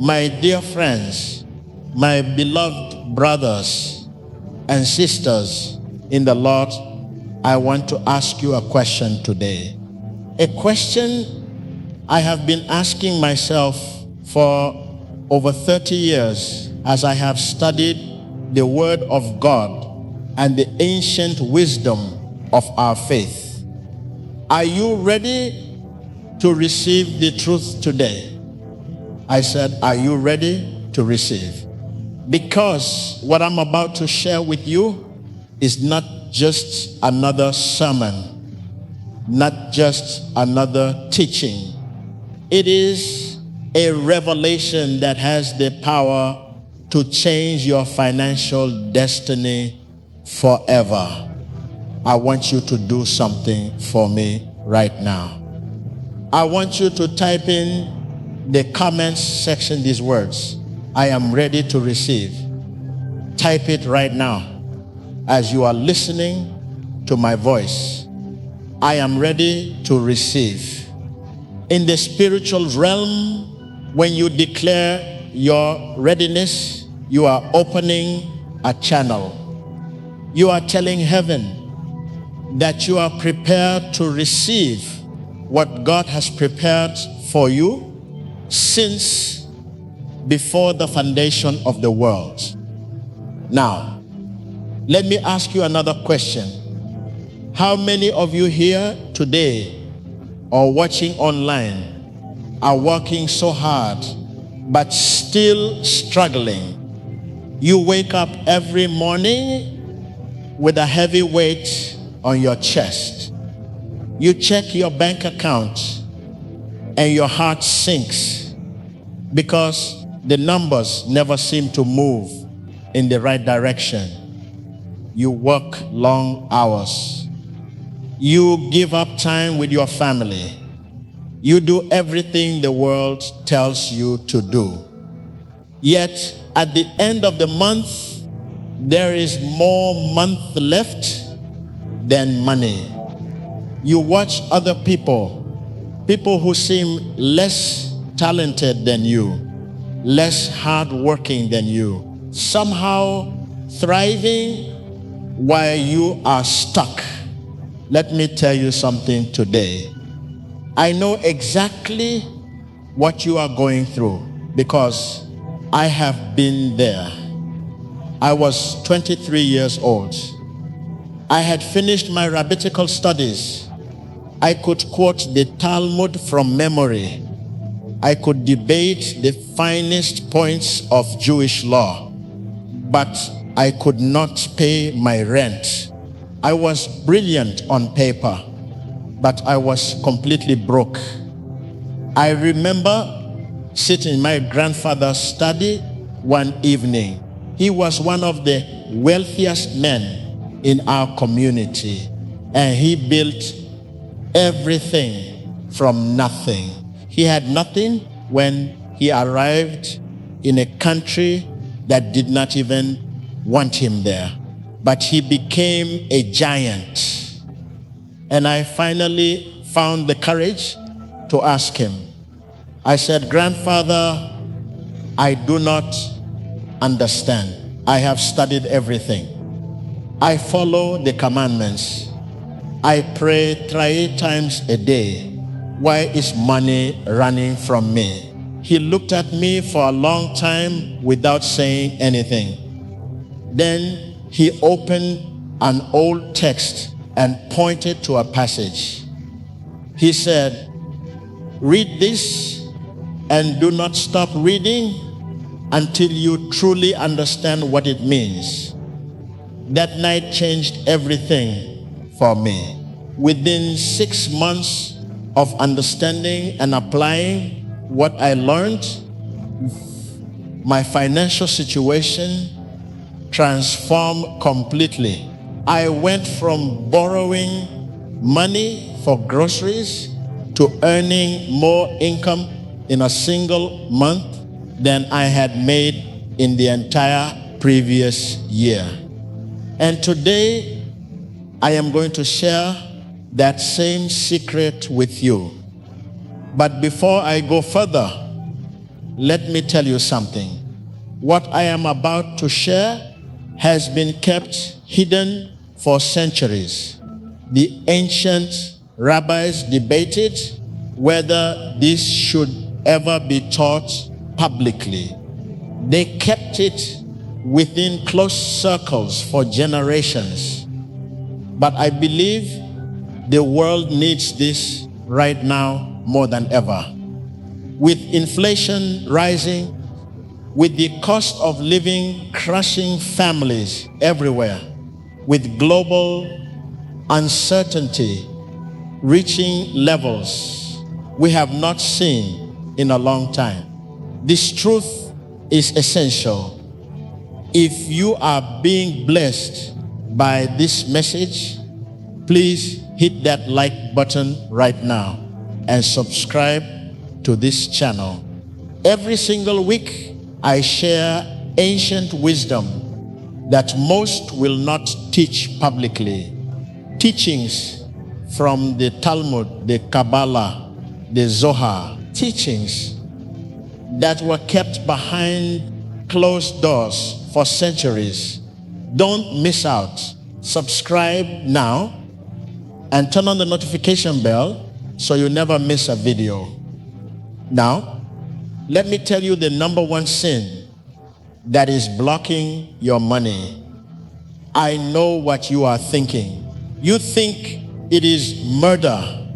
My dear friends, my beloved brothers and sisters in the Lord, I want to ask you a question today. A question I have been asking myself for over 30 years as I have studied the Word of God and the ancient wisdom of our faith. Are you ready to receive the truth today? I said, are you ready to receive? Because what I'm about to share with you is not just another sermon, not just another teaching. It is a revelation that has the power to change your financial destiny forever. I want you to do something for me right now. I want you to type in the comments section these words: I am ready to receive. Type it right now as you are listening to my voice. I am ready to receive. In the spiritual realm, when you declare your readiness, you are opening a channel. You are telling heaven that you are prepared to receive what God has prepared for you since before the foundation of the world. Now, let me ask you another question. How many of you here today or watching online are working so hard but still struggling? You wake up every morning with a heavy weight on your chest. You check your bank account and your heart sinks because the numbers never seem to move in the right direction. You work long hours. You give up time with your family. You do everything the world tells you to do. Yet, at the end of the month, there is more month left than money. You watch other people who seem less talented than you, less hardworking than you, somehow thriving while you are stuck. Let me tell you something today. I know exactly what you are going through because I have been there. I was 23 years old. I had finished my rabbinical studies. I could quote the Talmud from memory. I could debate the finest points of Jewish law, but I could not pay my rent. I was brilliant on paper, but I was completely broke. I remember sitting in my grandfather's study one evening. He was one of the wealthiest men in our community, and he built everything from nothing. He had nothing when he arrived in a country that did not even want him there. But he became a giant. And I finally found the courage to ask him. I said, "Grandfather, I do not understand. I have studied everything. I follow the commandments. I pray 3 times a day. Why is money running from me?" He looked at me for a long time without saying anything. Then he opened an old text and pointed to a passage. He said, "Read this and do not stop reading until you truly understand what it means." That night changed everything for me. Within 6 months of understanding and applying what I learned, my financial situation transformed completely. I went from borrowing money for groceries to earning more income in a single month than I had made in the entire previous year. And today, I am going to share that same secret with you. But before I go further, let me tell you something. What I am about to share has been kept hidden for centuries. The ancient rabbis debated whether this should ever be taught publicly. They kept it within close circles for generations. But I believe the world needs this right now more than ever. With inflation rising, with the cost of living crushing families everywhere, with global uncertainty reaching levels we have not seen in a long time, this truth is essential. If you are being blessed by this message, please hit that like button right now and subscribe to this channel. Every single week, I share ancient wisdom that most will not teach publicly. Teachings from the Talmud, the Kabbalah, the Zohar. Teachings that were kept behind closed doors for centuries. Don't miss out. Subscribe now and turn on the notification bell so you never miss a video. Now, let me tell you the number one sin that is blocking your money. I know what you are thinking. You think it is murder.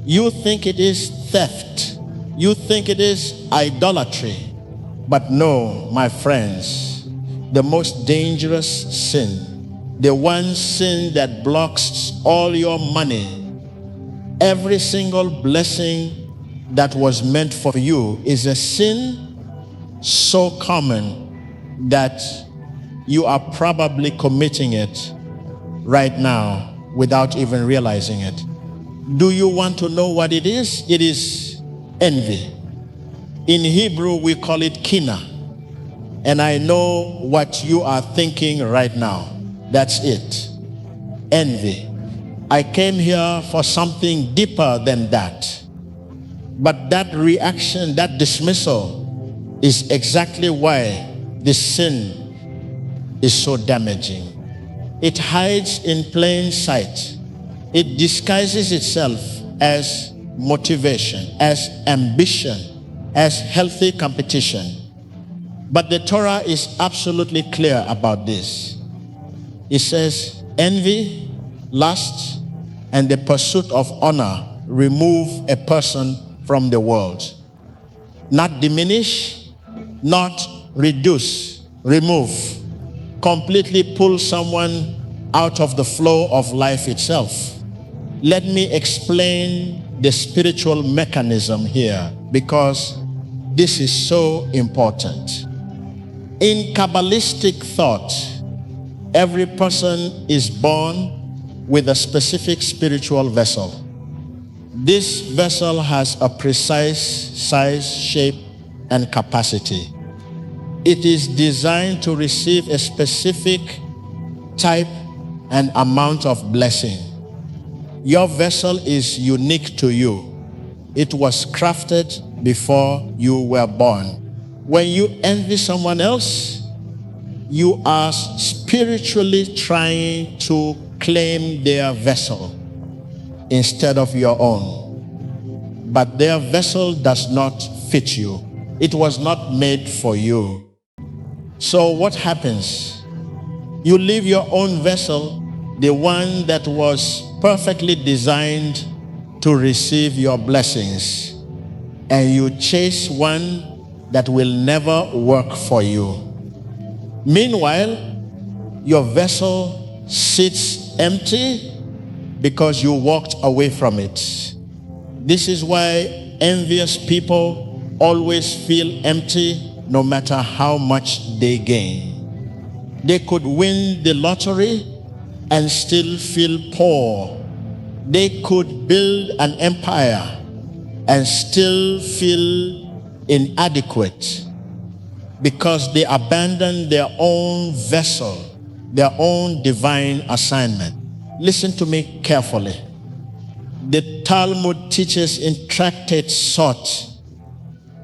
You think it is theft. You think it is idolatry. But no, my friends, the most dangerous sin, the one sin that blocks all your money, every single blessing that was meant for you, is a sin so common that you are probably committing it right now without even realizing it. Do you want to know what it is? It is envy. In Hebrew, we call it kina. And I know what you are thinking right now. That's it. Envy. I came here for something deeper than that. But that reaction, that dismissal, is exactly why this sin is so damaging. It hides in plain sight. It disguises itself as motivation, as ambition, as healthy competition. But the Torah is absolutely clear about this. It says, envy, lust, and the pursuit of honor remove a person from the world. Not diminish, not reduce, remove. Completely pull someone out of the flow of life itself. Let me explain the spiritual mechanism here, because this is so important. In Kabbalistic thought, every person is born with a specific spiritual vessel. This vessel has a precise size, shape, and capacity. It is designed to receive a specific type and amount of blessing. Your vessel is unique to you. It was crafted before you were born. When you envy someone else, you are spiritually trying to claim their vessel instead of your own. But their vessel does not fit you. It was not made for you. So what happens? You leave your own vessel, the one that was perfectly designed to receive your blessings, and you chase one that will never work for you. Meanwhile, your vessel sits empty because you walked away from it. This is why envious people always feel empty no matter how much they gain. They could win the lottery and still feel poor. They could build an empire and still feel inadequate because they abandoned their own vessel, their own divine assignment. Listen to me carefully. The Talmud teaches in Tractate Sot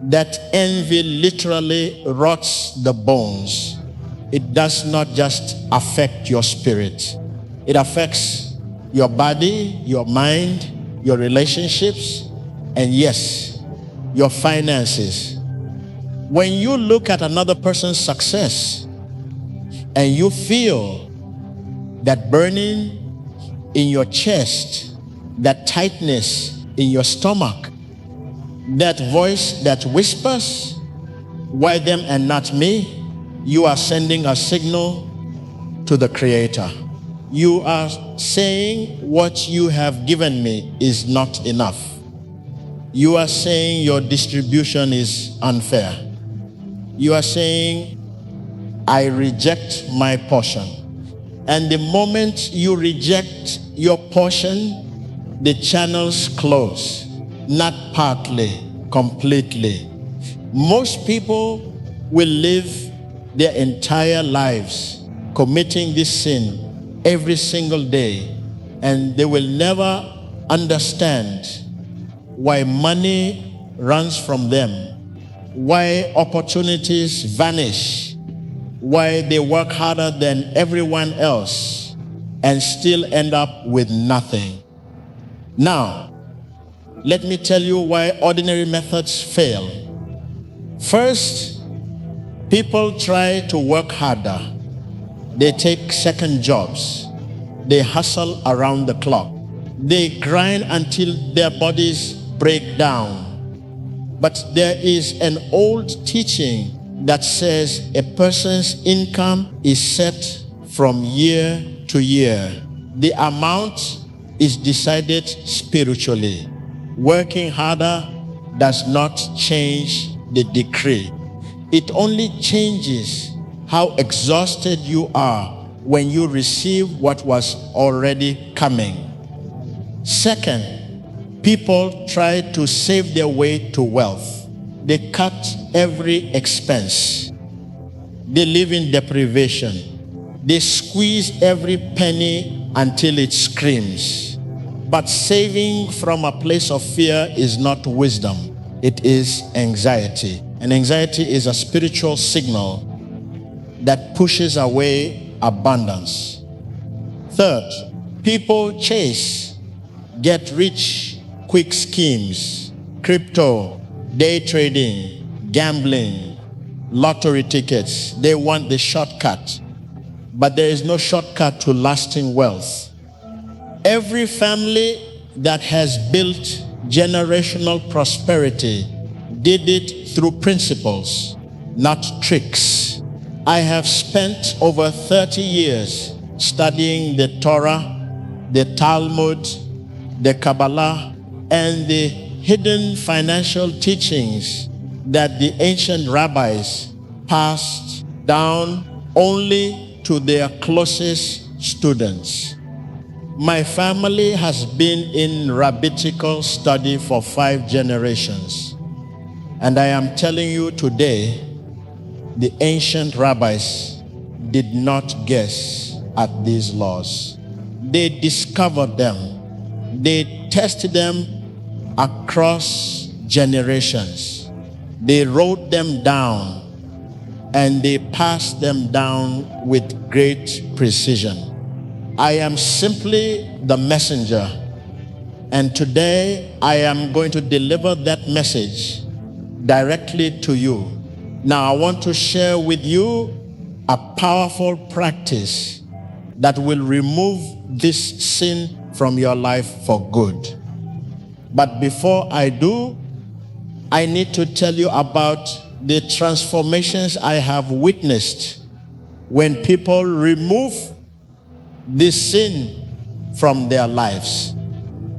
that envy literally rots the bones. It does not just affect your spirit. It affects your body, your mind, your relationships, and yes, your finances. When you look at another person's success and you feel that burning in your chest, that tightness in your stomach, that voice that whispers, why them and not me, you are sending a signal to the Creator. You are saying what you have given me is not enough. You are saying your distribution is unfair. You are saying, I reject my portion. And the moment you reject your portion, the channels close, not partly, completely. Most people will live their entire lives committing this sin every single day, and they will never understand why money runs from them, why opportunities vanish, why they work harder than everyone else and still end up with nothing. Now, let me tell you why ordinary methods fail. First, people try to work harder. They take second jobs. They hustle around the clock. They grind until their bodies break down. But there is an old teaching that says a person's income is set from year to year. The amount is decided spiritually. Working harder does not change the decree. It only changes how exhausted you are when you receive what was already coming. Second, people try to save their way to wealth. They cut every expense. They live in deprivation. They squeeze every penny until it screams. But saving from a place of fear is not wisdom. It is anxiety. And anxiety is a spiritual signal that pushes away abundance. Third, people chase get rich quick schemes, crypto, day trading, gambling, lottery tickets. They want the shortcut, but there is no shortcut to lasting wealth. Every family that has built generational prosperity did it through principles, not tricks. I have spent over 30 years studying the Torah, the Talmud, the Kabbalah, and the hidden financial teachings that the ancient rabbis passed down only to their closest students. My family has been in rabbinical study for 5 generations. And I am telling you today, the ancient rabbis did not guess at these laws. They discovered them. They tested them across generations. They wrote them down and they passed them down with great precision. I am simply the messenger, and today I am going to deliver that message directly to you. Now I want to share with you a powerful practice that will remove this sin from your life for good. But before I do, I need to tell you about the transformations I have witnessed when people remove this sin from their lives.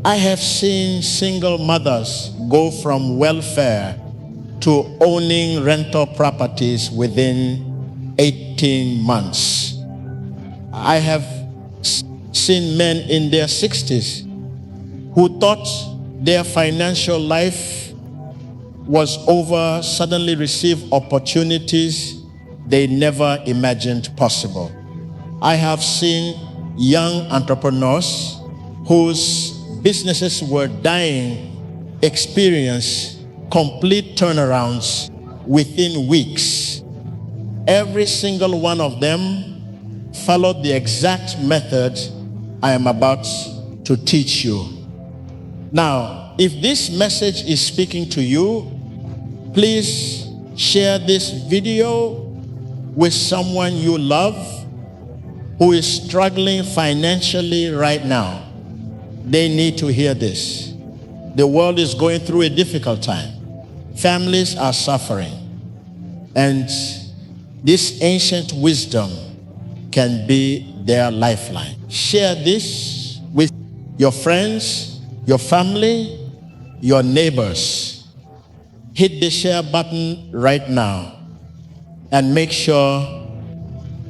I have seen single mothers go from welfare to owning rental properties within 18 months. I have seen men in their 60s who thought their financial life was over, suddenly receive opportunities they never imagined possible. I have seen young entrepreneurs whose businesses were dying experience complete turnarounds within weeks. Every single one of them followed the exact method I am about to teach you. Now, if this message is speaking to you, please share this video with someone you love who is struggling financially right now. They need to hear this. The world is going through a difficult time. Families are suffering. And this ancient wisdom can be their lifeline. Share this with your friends, your family, your neighbors. Hit the share button right now and make sure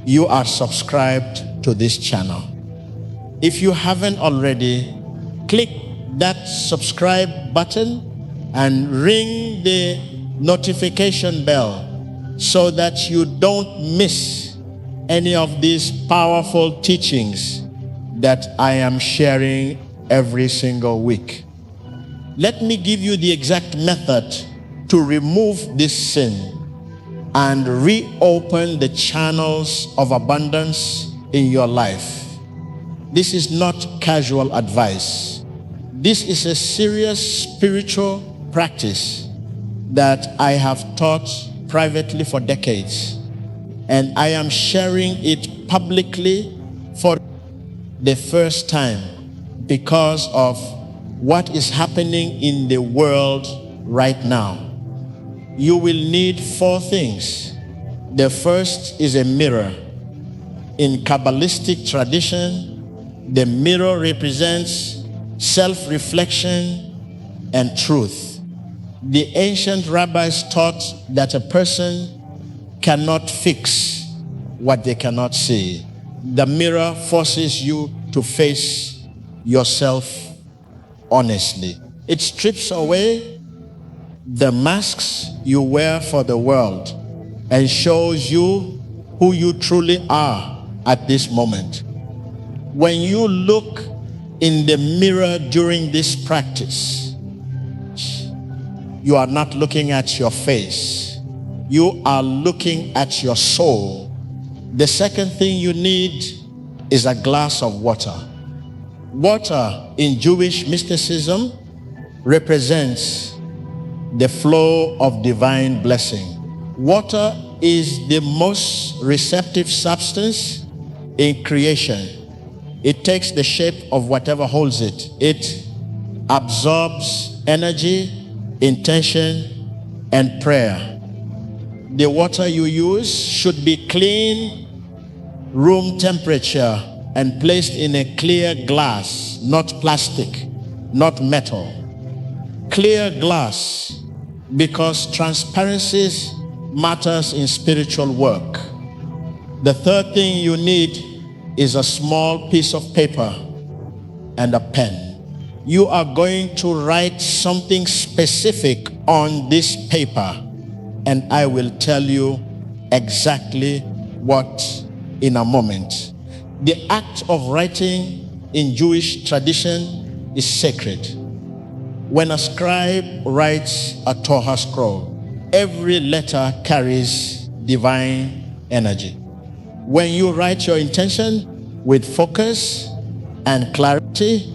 you are subscribed to this channel. If you haven't already, click that subscribe button and ring the notification bell so that you don't miss any of these powerful teachings that I am sharing every single week. Let me give you the exact method to remove this sin and reopen the channels of abundance in your life. This is not casual advice. This is a serious spiritual practice that I have taught privately for decades, and I am sharing it publicly for the first time because of what is happening in the world right now. You will need 4 things. The first is a mirror. In Kabbalistic tradition, the mirror represents self-reflection and truth. The ancient rabbis taught that a person cannot fix what they cannot see. The mirror forces you to face yourself honestly. It strips away the masks you wear for the world and shows you who you truly are at this moment. When you look in the mirror during this practice, you are not looking at your face. You are looking at your soul. The second thing you need is a glass of water. Water in Jewish mysticism represents the flow of divine blessing. Water is the most receptive substance in creation. It takes the shape of whatever holds it. It absorbs energy, intention, and prayer. The water you use should be clean, room temperature, and placed in a clear glass, not plastic, not metal. Clear glass, because transparency matters in spiritual work. The third thing you need is a small piece of paper and a pen. You are going to write something specific on this paper, and I will tell you exactly what in a moment. The act of writing in Jewish tradition is sacred. When a scribe writes a Torah scroll, every letter carries divine energy. When you write your intention with focus and clarity,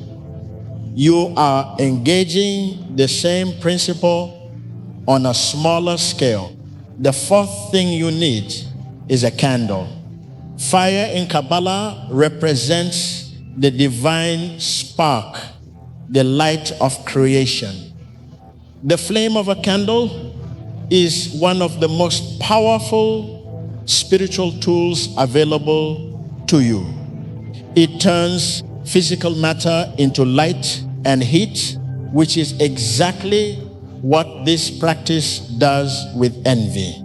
you are engaging the same principle on a smaller scale. The fourth thing you need is a candle. Fire in Kabbalah represents the divine spark, the light of creation. The flame of a candle is one of the most powerful spiritual tools available to you. It turns physical matter into light and heat, which is exactly what this practice does with envy.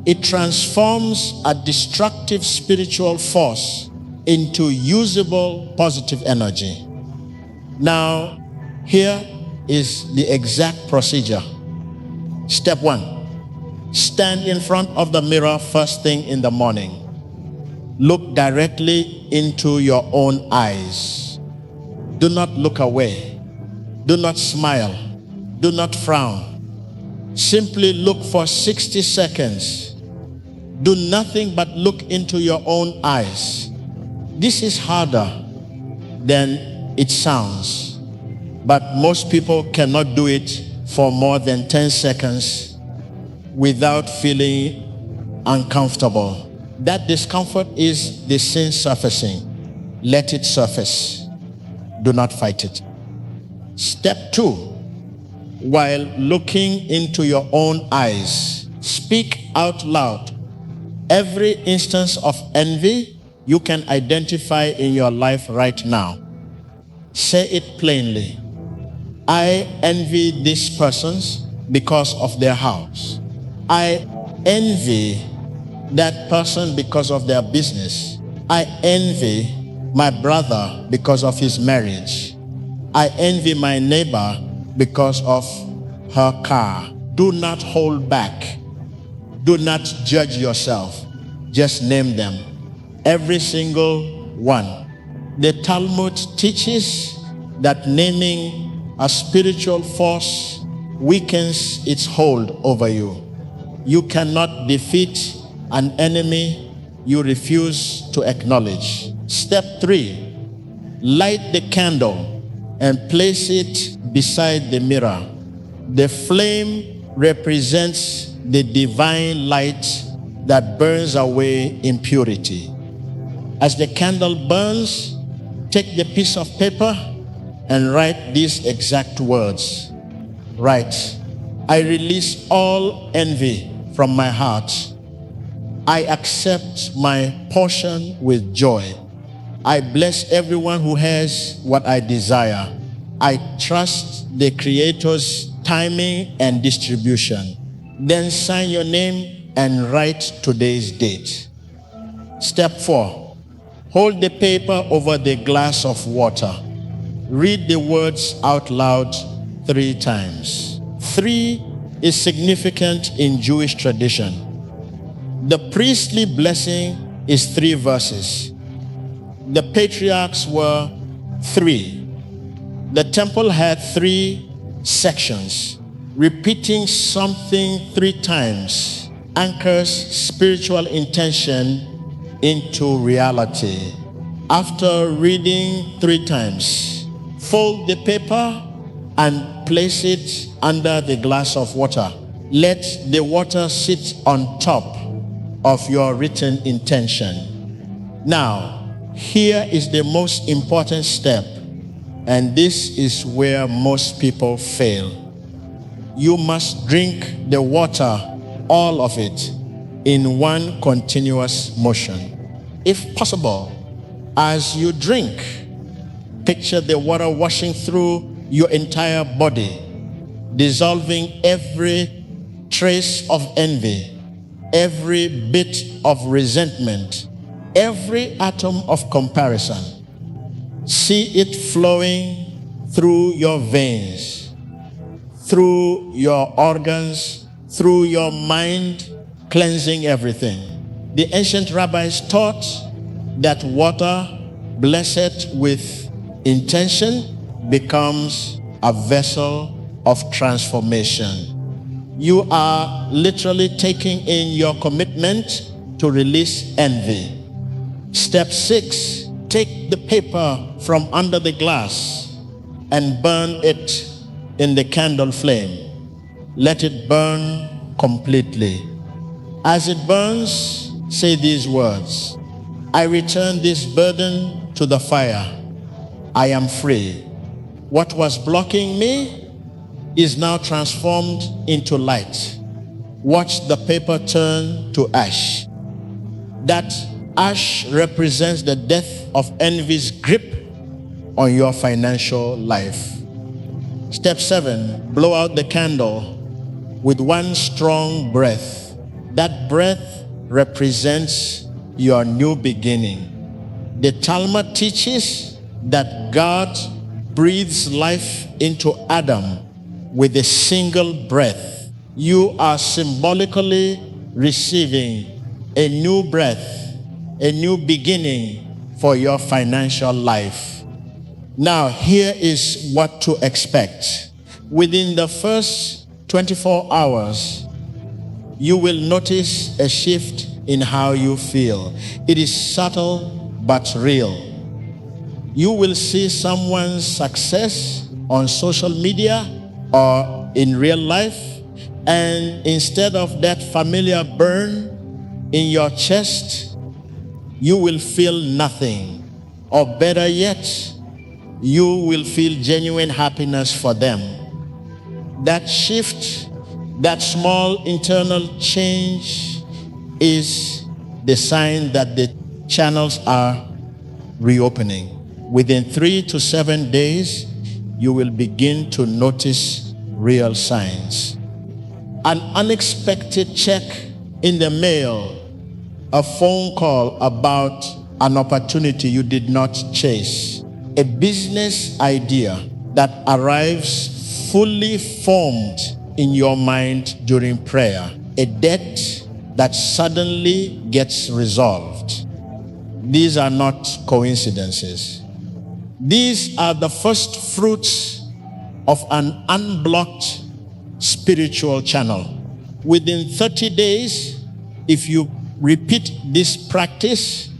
It transforms a destructive spiritual force into usable positive energy. Now, here is the exact procedure. Step 1. Stand in front of the mirror first thing in the morning. Look directly into your own eyes. Do not look away. Do not smile. Do not frown. Simply look for 60 seconds. Do nothing but look into your own eyes. This is harder than it sounds, but most people cannot do it for more than 10 seconds without feeling uncomfortable. That discomfort is the sin surfacing. Let it surface. Do not fight it. Step 2, while looking into your own eyes, speak out loud. Every instance of envy you can identify in your life right now. Say it plainly. I envy these persons because of their house. I envy that person because of their business. I envy my brother because of his marriage. I envy my neighbor because of her car. Do not hold back. Do not judge yourself. Just name them. Every single one. The Talmud teaches that naming a spiritual force weakens its hold over you. You cannot defeat an enemy you refuse to acknowledge. Step 3, light the candle and place it beside the mirror. The flame represents the divine light that burns away impurity. As the candle burns, take the piece of paper and write these exact words. Write, I release all envy from my heart. I accept my portion with joy. I bless everyone who has what I desire. I trust the Creator's timing and distribution. Then sign your name and write today's date. Step 4, hold the paper over the glass of water. Read the words out loud 3 times. 3 is significant in Jewish tradition. The priestly blessing is 3 verses. The patriarchs were 3. The temple had 3 sections. Repeating something 3 times anchors spiritual intention into reality. After reading 3 times, fold the paper and place it under the glass of water. Let the water sit on top of your written intention. Now, here is the most important step, and this is where most people fail. You must drink the water, all of it, in one continuous motion. If possible, as you drink, picture the water washing through your entire body, dissolving every trace of envy, every bit of resentment, every atom of comparison. See it flowing through your veins, through your organs, through your mind, cleansing everything. The ancient rabbis taught that water blessed with intention becomes a vessel of transformation. You are literally taking in your commitment to release envy. Step 6, take the paper from under the glass and burn it in the candle flame. Let it burn completely. As it burns, say these words: I return this burden to the fire. I am free. What was blocking me is now transformed into light. Watch the paper turn to ash. That ash represents the death of envy's grip on your financial life. Step 7, blow out the candle with one strong breath. That breath represents your new beginning. The Talmud teaches that God breathes life into Adam with a single breath. You are symbolically receiving a new breath, a new beginning for your financial life. Now, here is what to expect. Within the first 24 hours, you will notice a shift in how you feel. It is subtle but real. You will see someone's success on social media or in real life, and instead of that familiar burn in your chest, you will feel nothing. Or better yet, you will feel genuine happiness for them. That shift, that small internal change is the sign that the channels are reopening. Within 3 to 7 days, you will begin to notice real signs. An unexpected check in the mail, a phone call about an opportunity you did not chase, a business idea that arrives fully formed in your mind during prayer, a debt that suddenly gets resolved. These are not coincidences. These are the first fruits of an unblocked spiritual channel. Within 30 days, if you repeat this practice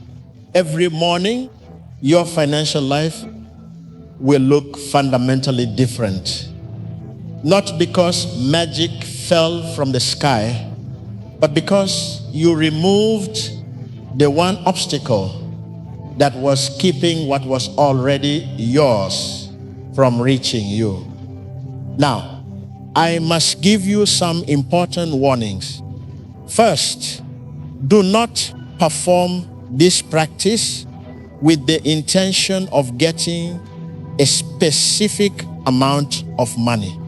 every morning, your financial life will look fundamentally different. Not because magic fell from the sky, but because you removed the one obstacle that was keeping what was already yours from reaching you. Now, I must give you some important warnings. First, do not perform this practice with the intention of getting a specific amount of money.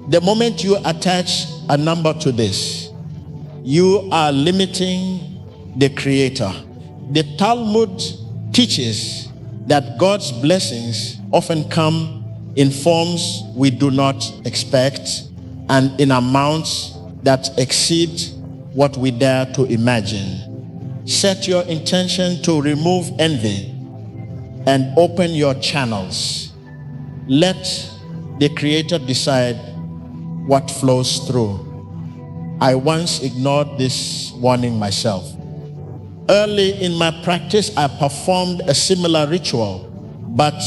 The moment you attach a number to this, you are limiting the Creator. The Talmud teaches that God's blessings often come in forms we do not expect and in amounts that exceed what we dare to imagine. Set your intention to remove envy and open your channels. Let the Creator decide what flows through. I once ignored this warning myself. Early in my practice, I performed a similar ritual, but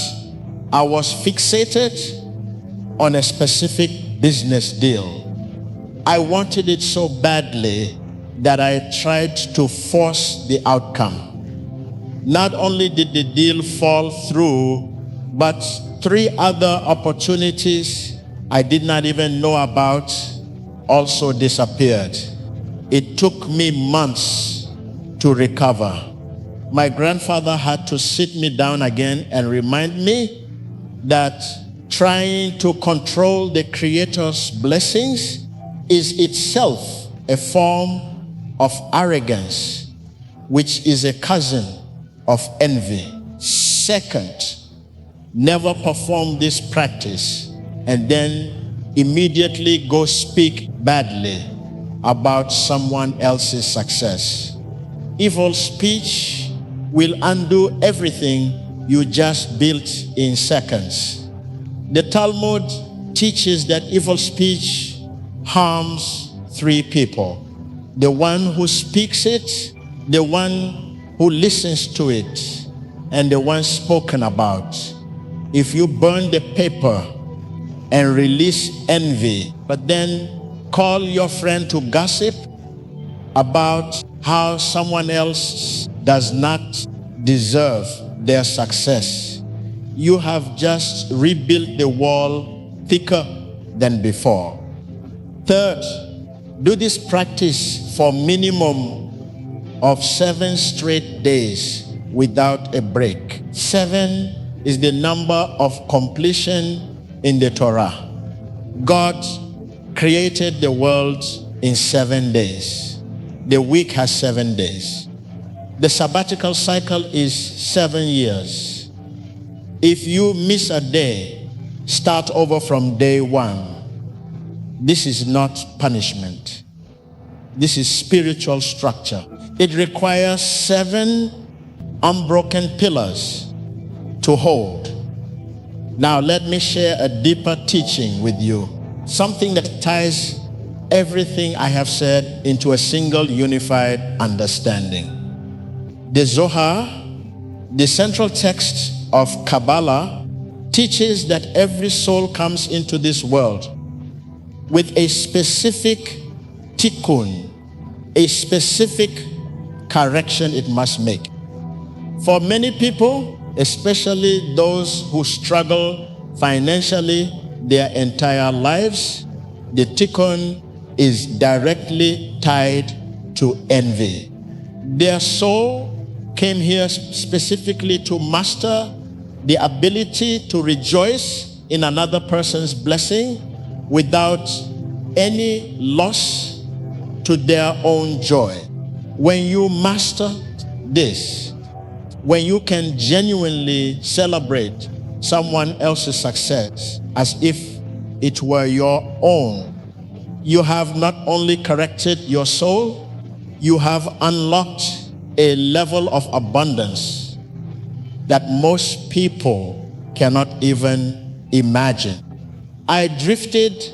I was fixated on a specific business deal. I wanted it so badly that I tried to force the outcome. Not only did the deal fall through, but 3 other opportunities I did not even know about also disappeared. It took me months to recover. My grandfather had to sit me down again and remind me that trying to control the Creator's blessings is itself a form of arrogance, which is a cousin of envy. Second, never perform this practice and then immediately go speak badly about someone else's success. Evil speech will undo everything you just built in seconds. The Talmud teaches that evil speech harms 3 people: the one who speaks it, the one who listens to it, and the one spoken about. If you burn the paper and release envy, but then call your friend to gossip about how someone else does not deserve their success, you have just rebuilt the wall thicker than before. Third, do this practice for minimum of 7 straight days without a break. 7 is the number of completion in the Torah. God created the world in 7 days. The week has 7 days. The sabbatical cycle is 7 years. If you miss a day, start over from day 1. This is not punishment. This is spiritual structure. It requires 7 unbroken pillars to hold. Now let me share a deeper teaching with you. something that ties everything I have said into a single unified understanding. The Zohar, the central text of Kabbalah, teaches that every soul comes into this world with a specific tikkun, a specific correction it must make. For many people, especially those who struggle financially their entire lives, the tikkun is directly tied to envy. Their soul came here specifically to master the ability to rejoice in another person's blessing without any loss to their own joy. When you master this, when you can genuinely celebrate someone else's success as if it were your own, you have not only corrected your soul, you have unlocked a level of abundance that most people cannot even imagine. I drifted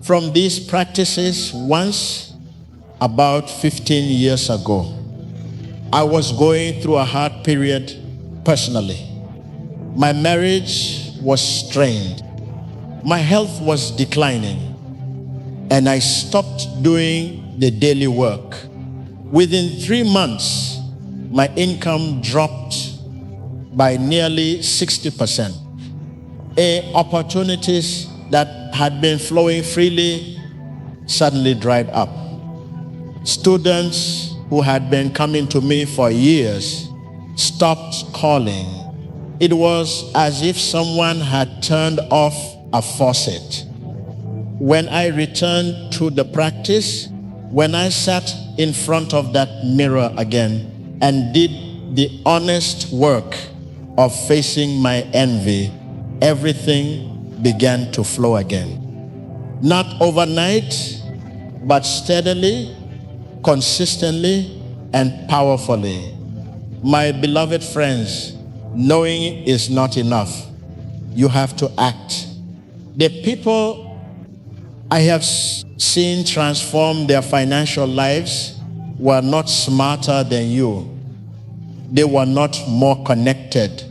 from these practices once about 15 years ago. I was going through a hard period personally. My marriage was strained. My health was declining, and I stopped doing the daily work. Within 3 months, my income dropped by nearly 60%. Opportunities that had been flowing freely suddenly dried up. Students who had been coming to me for years stopped calling. It was as if someone had turned off a faucet. When I returned to the practice, when I sat in front of that mirror again and did the honest work of facing my envy, everything began to flow again. Not overnight, but steadily, consistently, and powerfully. My beloved friends, knowing is not enough. You have to act. The people I have seen transform their financial lives were not smarter than you. They were not more connected.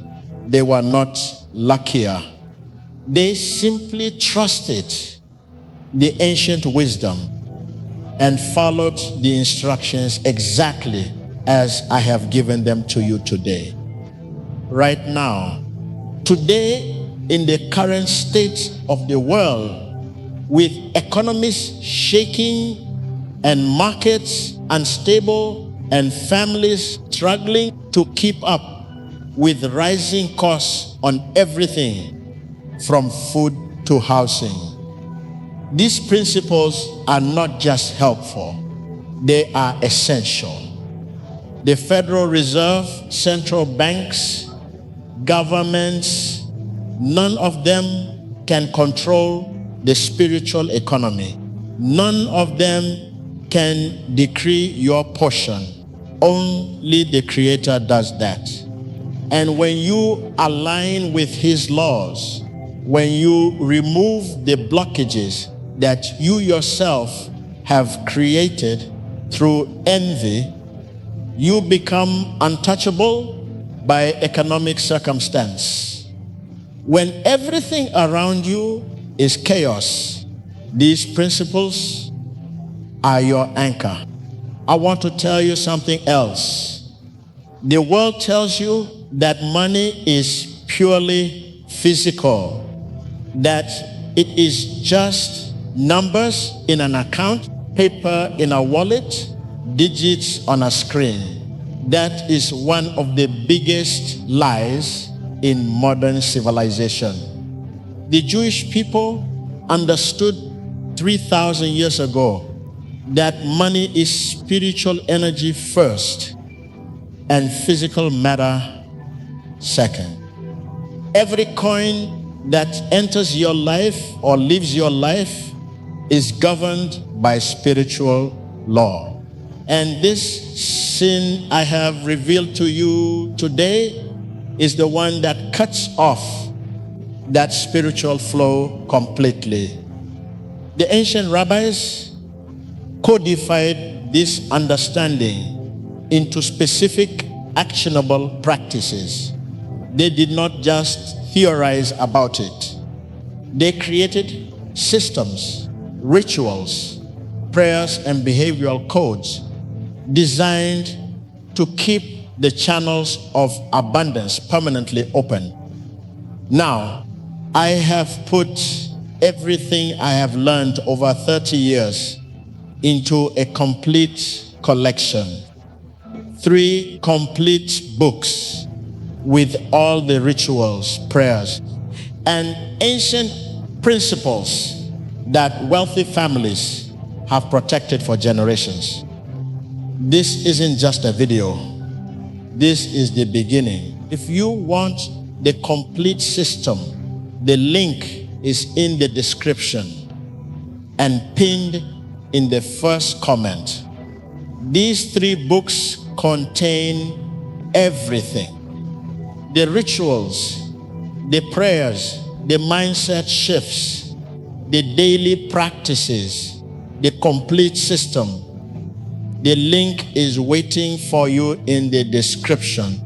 They were not luckier. They simply trusted the ancient wisdom and followed the instructions exactly as I have given them to you today. Right now, today, in the current state of the world, with economies shaking and markets unstable and families struggling to keep up with rising costs on everything from food to housing. These principles are not just helpful, they are essential. The Federal Reserve, central banks, governments, none of them can control the spiritual economy. None of them can decree your portion. Only the Creator does that. And when you align with His laws, when you remove the blockages that you yourself have created through envy, you become untouchable by economic circumstance. When everything around you is chaos, these principles are your anchor. I want to tell you something else. The world tells you that money is purely physical, that it is just numbers in an account, paper in a wallet, digits on a screen. That is one of the biggest lies in modern civilization. The Jewish people understood 3,000 years ago that money is spiritual energy first and physical matter second. Every coin that enters your life or leaves your life is governed by spiritual law. And this sin I have revealed to you today is the one that cuts off that spiritual flow completely. The ancient rabbis codified this understanding into specific actionable practices. They did not just theorize about it. They created systems, rituals, prayers, and behavioral codes designed to keep the channels of abundance permanently open. Now, I have put everything I have learned over 30 years into a complete collection. 3 complete books with all the rituals, prayers, and ancient principles that wealthy families have protected for generations. This isn't just a video. This is the beginning. If you want the complete system, the link is in the description and pinned in the first comment. These 3 books contain everything. The rituals, the prayers, the mindset shifts, the daily practices, the complete system. The link is waiting for you in the description.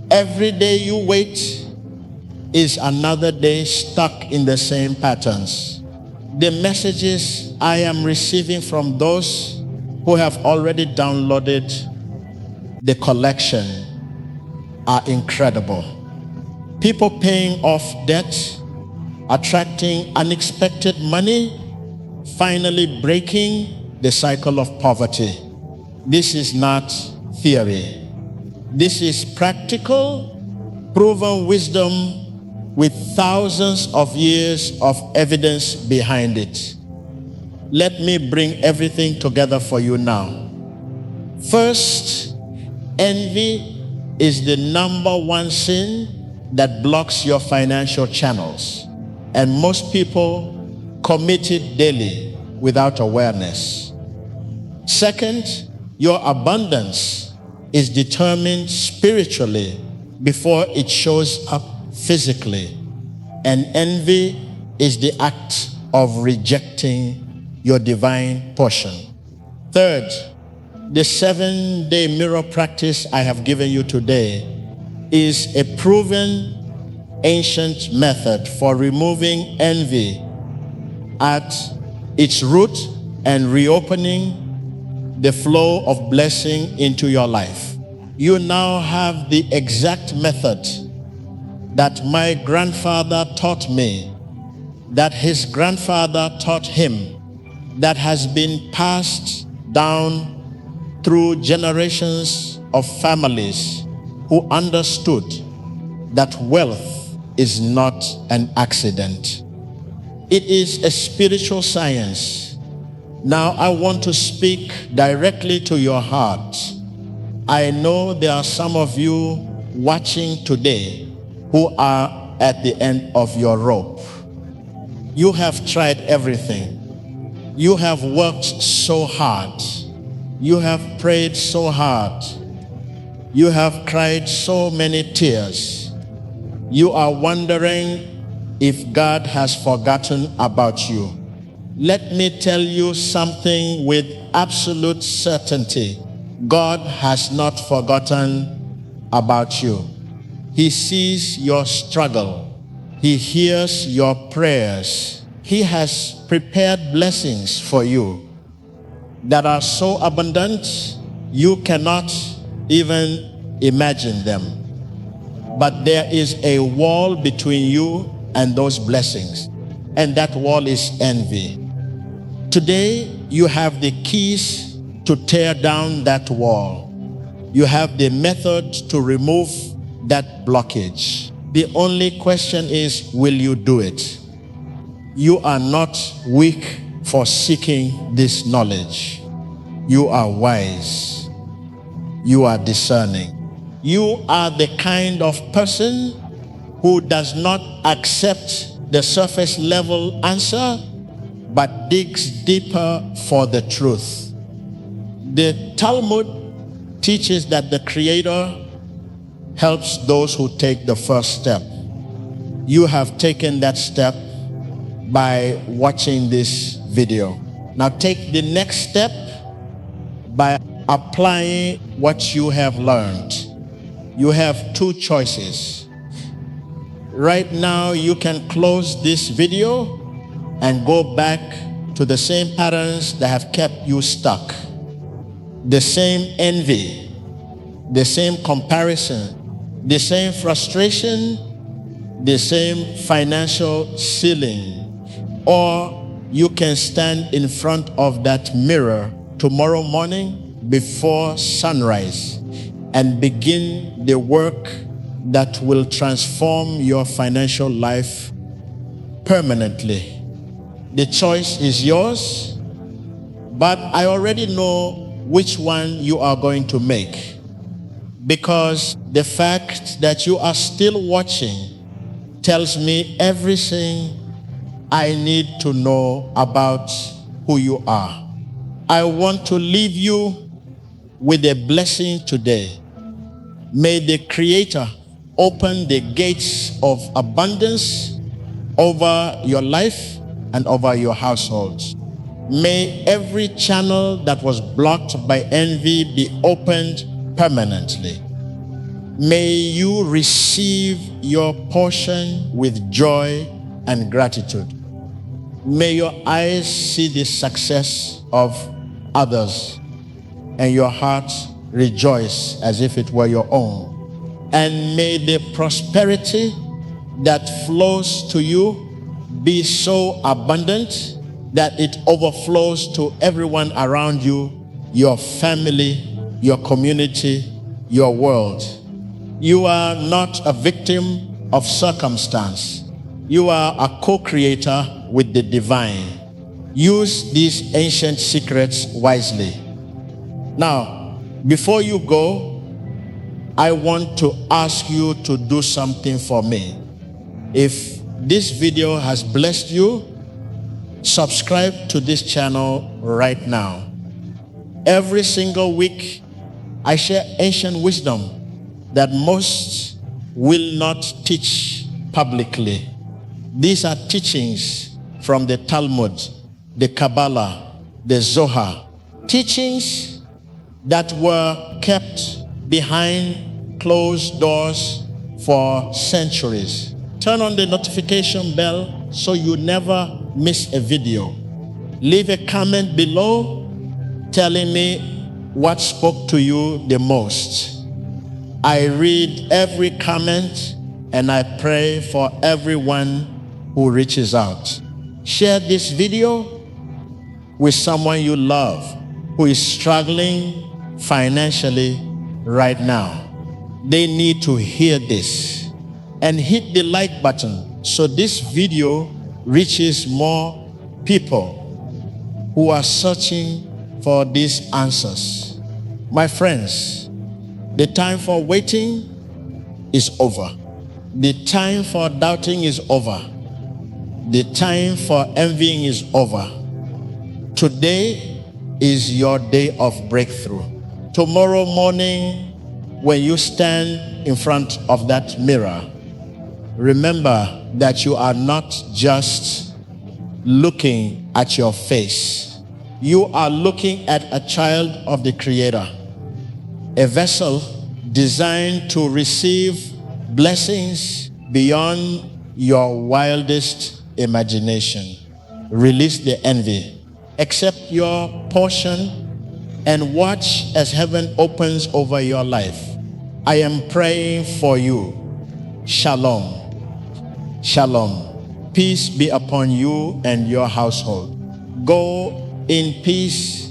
Every day you wait is another day stuck in the same patterns. The messages I am receiving from those who have already downloaded the collection are incredible. People paying off debt, attracting unexpected money, finally breaking the cycle of poverty. This is not theory. This is practical, proven wisdom with thousands of years of evidence behind it. Let me bring everything together for you now. First, envy is the #1 sin that blocks your financial channels, and most people commit it daily without awareness. Second, your abundance is determined spiritually before it shows up physically, and envy is the act of rejecting your divine portion. Third, the 7-day mirror practice I have given you today is a proven ancient method for removing envy at its root and reopening the flow of blessing into your life. You now have the exact method that my grandfather taught me, that his grandfather taught him, that has been passed down through generations of families who understood that wealth is not an accident. It is a spiritual science. Now I want to speak directly to your heart. I know there are some of you watching today who are at the end of your rope. You have tried everything. You have worked so hard. You have prayed so hard. You have cried so many tears. You are wondering if God has forgotten about you. Let me tell you something with absolute certainty. God has not forgotten about you. He sees your struggle. He hears your prayers. He has prepared blessings for you that are so abundant you cannot even imagine them. But there is a wall between you and those blessings, and that wall is envy. Today, you have the keys to tear down that wall. You have the method to remove that blockage. The only question is, will you do it? You are not weak for seeking this knowledge. You are wise. You are discerning. You are the kind of person who does not accept the surface level answer, but digs deeper for the truth. The Talmud teaches that the Creator helps those who take the first step. You have taken that step, by watching this video. Now take the next step by applying what you have learned. You have two choices. Right now, you can close this video and go back to the same patterns that have kept you stuck. The same envy, the same comparison, the same frustration, the same financial ceiling. Or you can stand in front of that mirror tomorrow morning before sunrise and begin the work that will transform your financial life permanently. The choice is yours, but I already know which one you are going to make, because the fact that you are still watching tells me everything I need to know about who you are. I want to leave you with a blessing today. May the Creator open the gates of abundance over your life and over your household. May every channel that was blocked by envy be opened permanently. May you receive your portion with joy and gratitude. May your eyes see the success of others and your heart rejoice as if it were your own. And may the prosperity that flows to you be so abundant that it overflows to everyone around you, your family, your community, your world. You are not a victim of circumstance. You are a co-creator with the divine. Use these ancient secrets wisely. Now, before you go, I want to ask you to do something for me. If this video has blessed you, subscribe to this channel right now. Every single week, I share ancient wisdom that most will not teach publicly. These are teachings from the Talmud, the Kabbalah, the Zohar. Teachings that were kept behind closed doors for centuries. Turn on the notification bell so you never miss a video. Leave a comment below telling me what spoke to you the most. I read every comment and I pray for everyone who reaches out. Share this video with someone you love who is struggling financially right now. They need to hear this. And hit the like button so this video reaches more people who are searching for these answers. My friends, the time for waiting is over. The time for doubting is over. The time for envying is over. Today is your day of breakthrough. Tomorrow morning, when you stand in front of that mirror, remember that you are not just looking at your face. You are looking at a child of the Creator, a vessel designed to receive blessings beyond your wildest imagination. Release the envy. Accept your portion and watch as heaven opens over your life. I am praying for you. Shalom. Shalom. Peace be upon you and your household. Go in peace